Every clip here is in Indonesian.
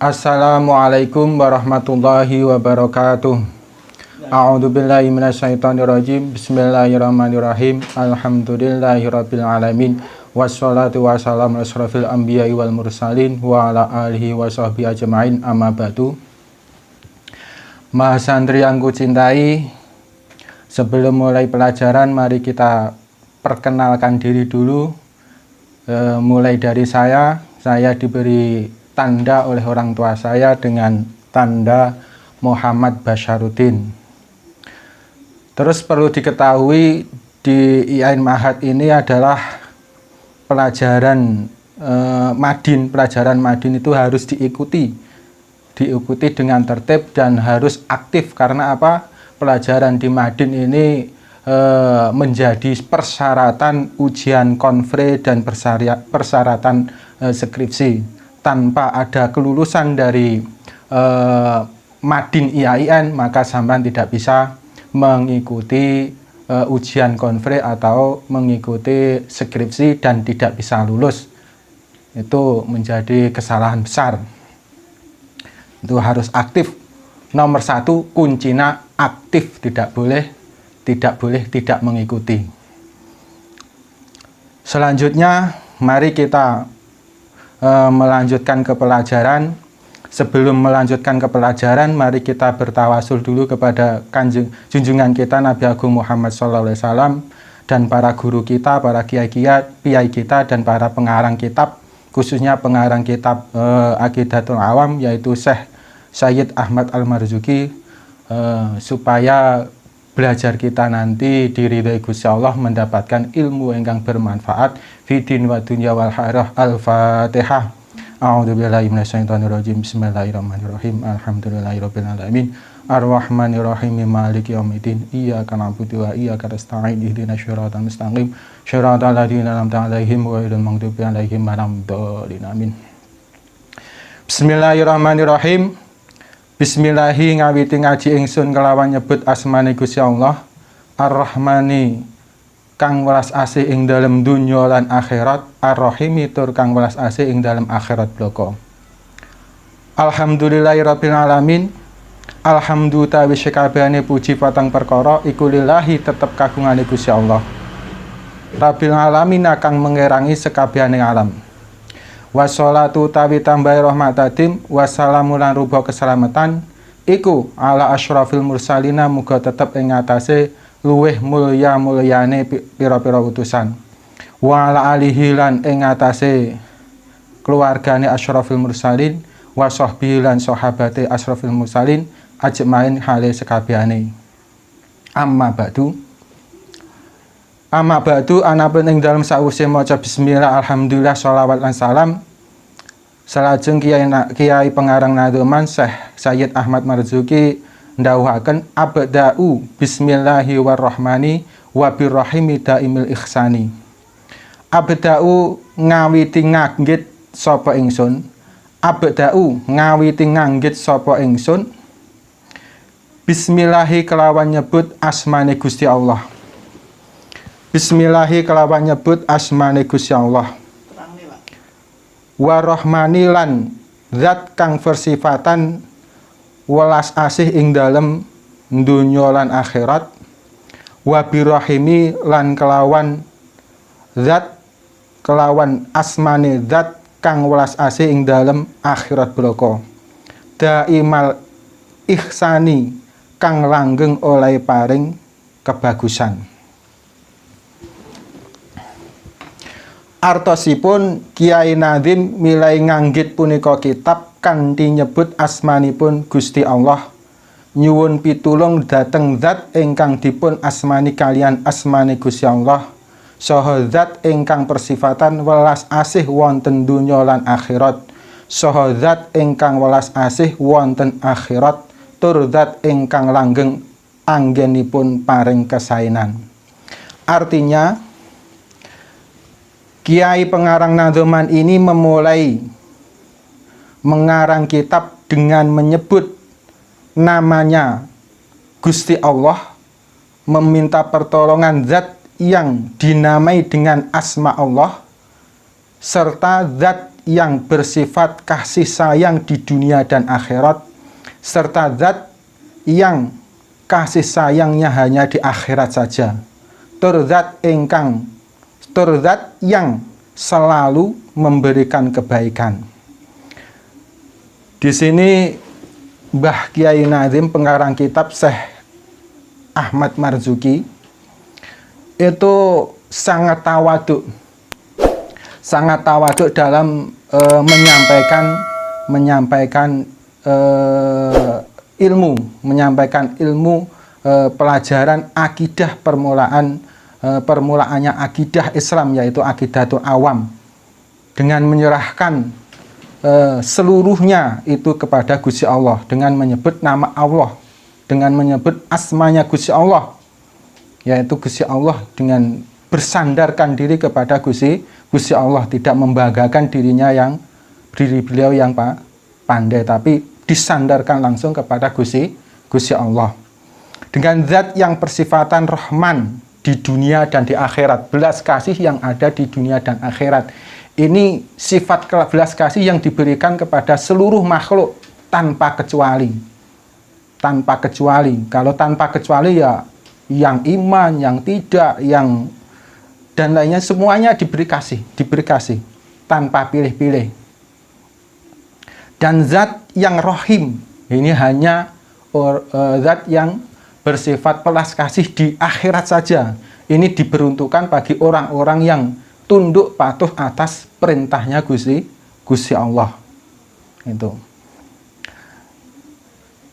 Assalamualaikum warahmatullahi wabarakatuh. A'udzubillahi minasyaitonirrajim. Bismillahirrahmanirrahim. Alhamdulillahirabbil alamin. Wassalatu wassalamu ala asyrofil anbiya'i wal mursalin wa ala alihi wa sahbihi ajma'in, amma ba'du. Mahasantri yang kucintai, sebelum mulai pelajaran mari kita perkenalkan diri dulu. Mulai dari saya diberi tanda oleh orang tua saya dengan tanda Muhammad Basyaruddin. Terus perlu diketahui di IAIN Ma'had ini adalah pelajaran Madin. Pelajaran Madin itu harus diikuti dengan tertib dan harus aktif. Karena apa? Pelajaran di Madin ini menjadi persyaratan ujian konfre dan persyaratan skripsi. Tanpa ada kelulusan dari Madin IAIN, maka sampean tidak bisa mengikuti ujian konfre atau mengikuti skripsi dan tidak bisa lulus. Itu menjadi kesalahan besar. Itu harus aktif. Nomor satu, kuncinya aktif, tidak boleh tidak mengikuti. Selanjutnya, mari kita melanjutkan ke pelajaran. Sebelum melanjutkan ke pelajaran, mari kita bertawasul dulu kepada junjungan kita Nabi Agung Muhammad SAW dan para guru kita, para kiai kita dan para pengarang kitab, khususnya pengarang kitab Aqidatul Awam, yaitu Syekh Sayyid Ahmad Al-Marzuki, supaya belajar kita nanti diridhai Gusti Allah, mendapatkan ilmu yang bermanfaat fidin wa dunya wal akhirah. Al-Fatihah. A'udzubillahi minasyaitonirrajim. Bismillahirrahmanirrahim. Alhamdulillahirabbil alamin. Arrahmanirrahim. Maliki yaumiddin. Iyyaka na'budu wa iyyaka nasta'in. Ihdinas siratal mustaqim. Shiratal ladzina an'amta 'alaihim ghairil maghdubi 'alaihim waladdallin. Amin. Bismillahirrahmanirrahim. Bismillahi ngawiti ngaji ingsun kelawan nyebut asmane Gusti Allah Ar-Rahmani kang welas asih ing dalem dunya lan akhirat, Ar-Rahimi tur kang welas asih ing dalem akhirat bloko. Alhamdulillahirabbil alamin. Alhamdulillah wis kabehane puji patang perkara iku lillahi tetep kagungane Gusti Allah Rabbil alamin kang mengerangi sekabehane alam. Wassalatu tawi tambahi rahmatatim wassalamu lan ruba keselamatan iku ala asyrafil mursalina muga tetep ing atase luweh mulyane pira-pira utusan wa ala alihi lan ing atase keluargane asyrafil mursalin wa sahbihi lan sahabate asyrafil mursalin ajmain hale sekabehane. Amma ba'du anapun ing dalem sawise maca bismillah alhamdulillah sholawat lan salam salajeng kiai pengarang nadhoman Syekh Sayyid Ahmad Marzuki ndhawuhaken abda'u bismillahirrahmani wa birrahimi daimil ihsani. Abda'u ngawiti nganggit sapa ingsun. Abda'u ngawiti nganggit sapa ingsun. Bismillahi kelawan nyebut asmane Gusti Allah. Bismillahi kelawan nyebut asmane Gusti Allah. Warahmani lan zat kang bersifatan welas asih ing dalem dunya lan akhirat. Wabirahimi lan kelawan asmane zat kang welas asih ing dalem akhirat bloko. Daimal ihsani kang langgeng oleh paring kebagusan. Artosipun Kiai Nazim milai nganggit punika kitab kanthi nyebut asmanipun Gusti Allah, nyuwun pitulung dhateng zat ingkang dipun asmani kalian asmane Gusti Allah, saha zat ingkang persifatan welas asih wonten donya lan akhirat, saha zat ingkang welas asih wonten akhirat, tur zat ingkang langgeng anggenipun paring kesaenan. Artinya Kiai pengarang nadhoman ini memulai mengarang kitab dengan menyebut namanya Gusti Allah, meminta pertolongan zat yang dinamai dengan asma Allah, serta zat yang bersifat kasih sayang di dunia dan akhirat, serta zat yang kasih sayangnya hanya di akhirat saja. Tur zat yang selalu memberikan kebaikan. Di sini Mbah Kiai Nazim, pengarang kitab Syekh Ahmad Marzuki, itu sangat tawaduk dalam menyampaikan ilmu pelajaran akidah permulaannya akidah Islam, yaitu akidatul awam, dengan menyerahkan seluruhnya itu kepada Gusti Allah, dengan menyebut nama Allah, dengan menyebut asmanya Gusti Allah, yaitu Gusti Allah, dengan bersandarkan diri kepada Gusti Allah, tidak membanggakan diri beliau yang pandai, tapi disandarkan langsung kepada Gusti Allah. Dengan zat yang bersifatan Rahman di dunia dan di akhirat, belas kasih yang ada di dunia dan akhirat. Ini sifat belas kasih yang diberikan kepada seluruh makhluk tanpa kecuali. Kalau tanpa kecuali ya yang iman, yang tidak, yang dan lainnya, semuanya diberi kasih tanpa pilih-pilih. Dan zat yang Rahim, ini hanya zat yang bersifat pelas kasih di akhirat saja. Ini diperuntukkan bagi orang-orang yang tunduk patuh atas perintahnya Gusti Allah. Itu.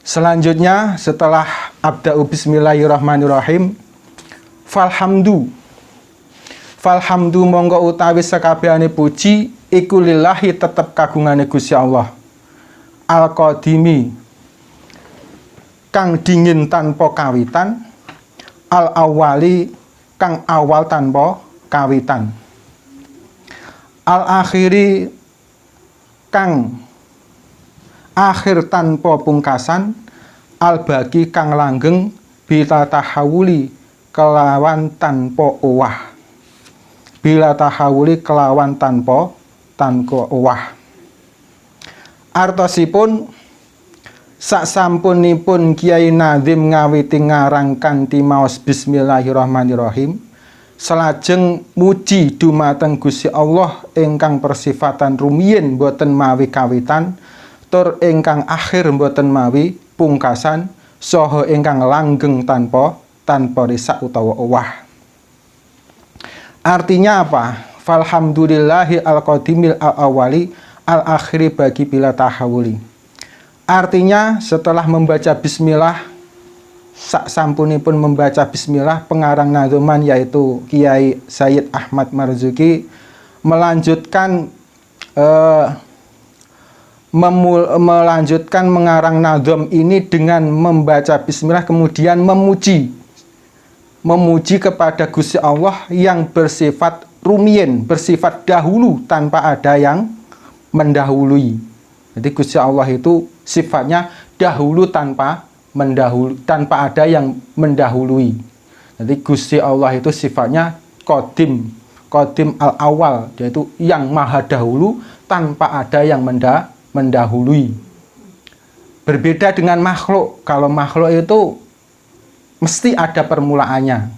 Selanjutnya, setelah abda'u bismillahirrahmanirrahim, falhamdu monggo utawi sakabehane puji iku lillahi tetep kagungane Gusti Allah, al-qadimi kang dingin tanpa kawitan, al-awwali kang awal tanpa kawitan, al-akhiri kang akhir tanpa pungkasan, al-baqi kang langgeng bila tahawuli kelawan tanpa uwah, Artosipun saksampunipun Kiai Nazim ngawiti ngarang kanthi maos bismillahirrahmanirrahim, salajeng muji dumateng Gusti Allah ingkang persifatan rumiyin boten mawi kawitan, tur ingkang akhir boten mawi pungkasan, saha ingkang langgeng tanpa risak utawa uwah. Artinya apa? Falhamdulillahi al-qadimil al-awwali al-akhiri bagi bila tahawuli. Artinya setelah membaca bismillah, saksampunipun membaca bismillah, pengarang nazuman yaitu Kiai Sayyid Ahmad Marzuki melanjutkan mengarang nazum ini dengan membaca bismillah, kemudian memuji kepada Gusti Allah yang bersifat rumiyin, bersifat dahulu tanpa ada yang mendahului. Jadi Gusti Allah itu sifatnya dahulu tanpa ada yang mendahului. Jadi Gusti Allah itu sifatnya qadim al-awal, yaitu yang maha dahulu tanpa ada yang mendahului. Berbeda dengan makhluk. Kalau makhluk itu mesti ada permulaannya.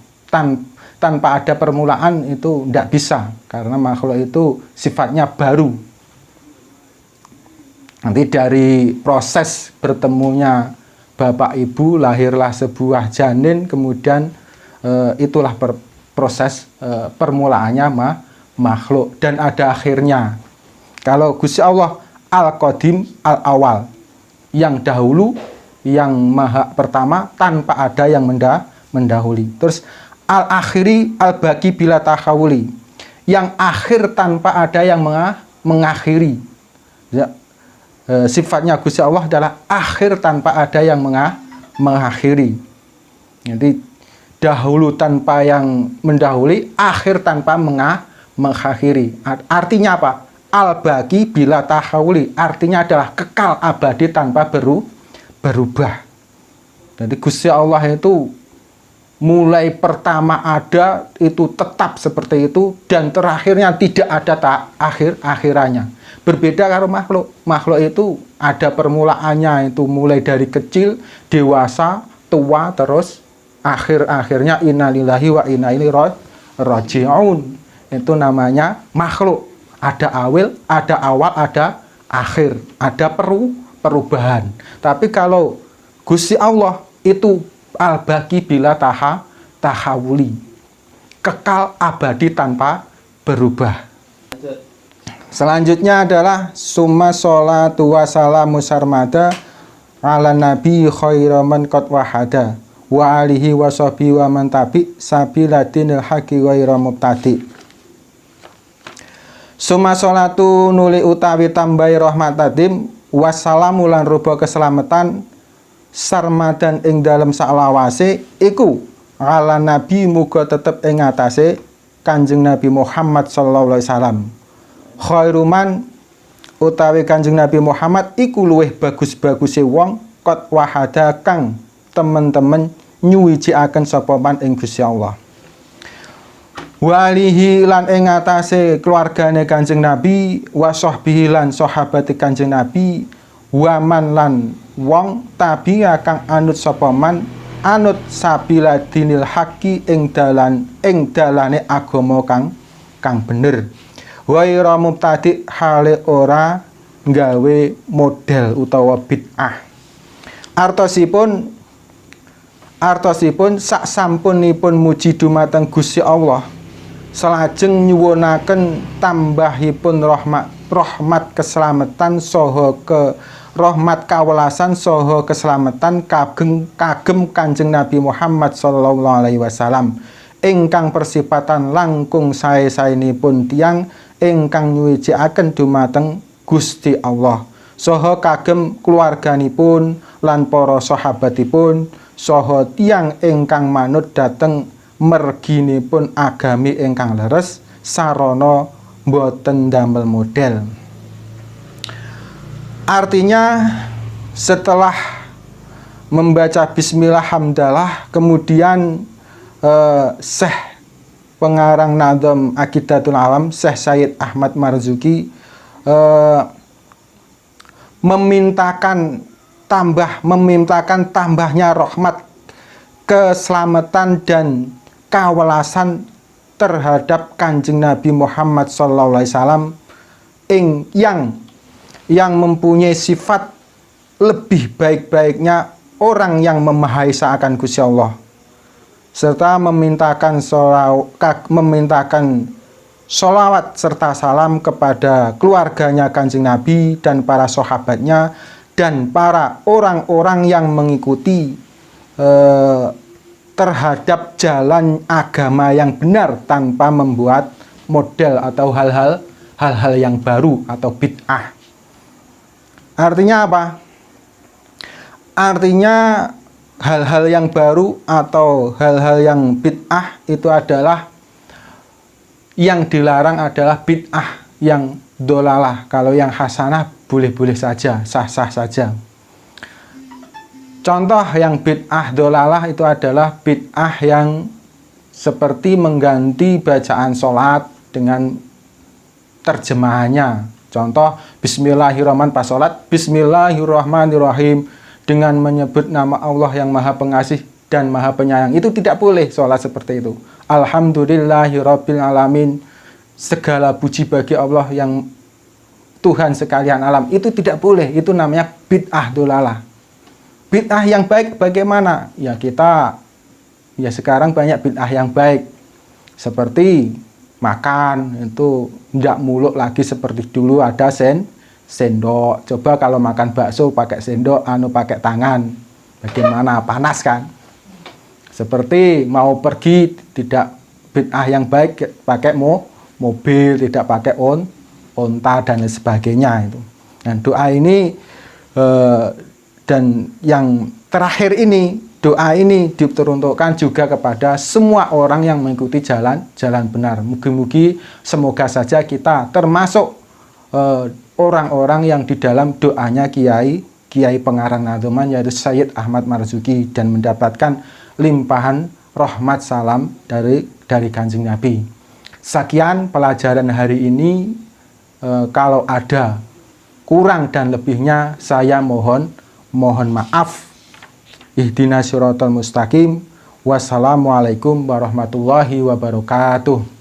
Tanpa ada permulaan itu tidak bisa, karena makhluk itu sifatnya baru. Nanti dari proses bertemunya bapak ibu lahirlah sebuah janin, kemudian itulah proses permulaannya makhluk, dan ada akhirnya. Kalau Gusti Allah al-qadim al-awal, yang dahulu, yang maha pertama tanpa ada yang mendahului. Terus al-akhiri al-baqi bila tahawuli, yang akhir tanpa ada yang mengakhiri. Ya, sifatnya Gusti Allah adalah akhir tanpa ada yang mengakhiri. Jadi dahulu tanpa yang mendahului, akhir tanpa mengakhiri. Artinya apa? Al-baqi bila tahawuli, artinya adalah kekal abadi tanpa berubah. Jadi Gusti Allah itu mulai pertama ada itu tetap seperti itu, dan terakhirnya tidak ada akhirannya. Berbeda karo makhluk. Makhluk itu ada permulaannya, itu mulai dari kecil, dewasa, tua, terus akhirnya innalillahi wa inna ilaihi raji'un. Itu namanya makhluk. Ada awal, ada akhir, ada perubahan. Tapi kalau Gusti Allah itu al-baqi bila tahawuli, kekal abadi tanpa berubah. Selanjutnya adalah summa sholatu wa salamu sarmada ala nabi khairaman qad wahada wa alihi wa sahbihi wa man tabi sabiladinil haqi ghairu mubtadi. Summa sholatu nuli utawi tambahi rahmat tadim wassalamu lan rupa keselamatan sarmadan ing dalem saklawase iku ala nabi muga tetep ing atase Kanjeng Nabi Muhammad sallallahu alaihi wasallam. Khairuman utawi Kanjeng Nabi Muhammad iku luwih bagus-baguse wong qad wahada kang temen-temen nyuwiji-aken sapa man ing Gusti Allah. Walihi lan ing atase keluargane Kanjeng Nabi, wa sahbihi lan sahabate Kanjeng Nabi, waman lan wong tabi'a kang anut sapa man anut sabila dinil haqi ing dalane agama kang bener. Wa ira mubtadi hale ora gawe model utawa bid'ah. Artosipun sak sampunipun muji dumateng Gusti Allah salajeng nyuwunaken tambahipun rahmat keselamatan saha rahmat kawelasan saha keselamatan kagem Kanjeng Nabi Muhammad sallallahu alaihi wasallam ingkang persipatan langkung sae-saenipun tiyang ingkang nyuwiji-aken dumateng Gusti Allah saha kagem keluarganipun lan para sahabatipun saha tiyang ingkang manut dhateng merginipun agami ingkang leres sarana boten damel model. Artinya setelah membaca bismillah hamdalah kemudian Syekh pengarang Nadham Aqidatul Alam Syekh Sayyid Ahmad Marzuki memintakan tambahnya rahmat keselamatan dan kawelasan terhadap Kanjeng Nabi Muhammad SAW yang mempunyai sifat lebih baik-baiknya orang yang memahaisaakan Gusti Allah, serta memintakan sholawat serta salam kepada keluarganya Kanjeng Nabi dan para sahabatnya dan para orang-orang yang mengikuti terhadap jalan agama yang benar tanpa membuat model atau hal-hal yang baru atau bid'ah. Artinya apa? Artinya hal-hal yang baru atau hal-hal yang bid'ah itu adalah yang dilarang adalah bid'ah yang dolalah. Kalau yang hasanah boleh-boleh saja, sah-sah saja. Contoh yang bid'ah dolalah itu adalah bid'ah yang seperti mengganti bacaan sholat dengan terjemahannya. Contoh bismillahirrahmanirrahim pas sholat, bismillahirrahmanirrahim dengan menyebut nama Allah yang maha pengasih dan maha penyayang. Itu tidak boleh sholat seperti itu. Alhamdulillahirabbil alamin, segala puji bagi Allah yang Tuhan sekalian alam. Itu tidak boleh, itu namanya bid'ah dolalah. Bid'ah yang baik bagaimana? Ya sekarang banyak bid'ah yang baik. Seperti makan, itu tidak muluk lagi seperti dulu ada sendok. Coba kalau makan bakso pakai sendok, pakai tangan. Bagaimana? Panas kan? Seperti mau pergi, tidak bid'ah yang baik pakai mobil, tidak pakai onta dan lain sebagainya itu. Dan doa ini dan yang terakhir ini, doa ini diperuntukkan juga kepada semua orang yang mengikuti jalan benar. Mugi-mugi semoga saja kita termasuk orang-orang yang di dalam doanya Kiai pengarang Nadhoman yaitu Sayyid Ahmad Marzuki dan mendapatkan limpahan rahmat salam dari Kanjeng Nabi. Sekian pelajaran hari ini. Kalau ada kurang dan lebihnya, saya mohon maaf. Ihdinas siratal mustaqim. Wassalamualaikum warahmatullahi wabarakatuh.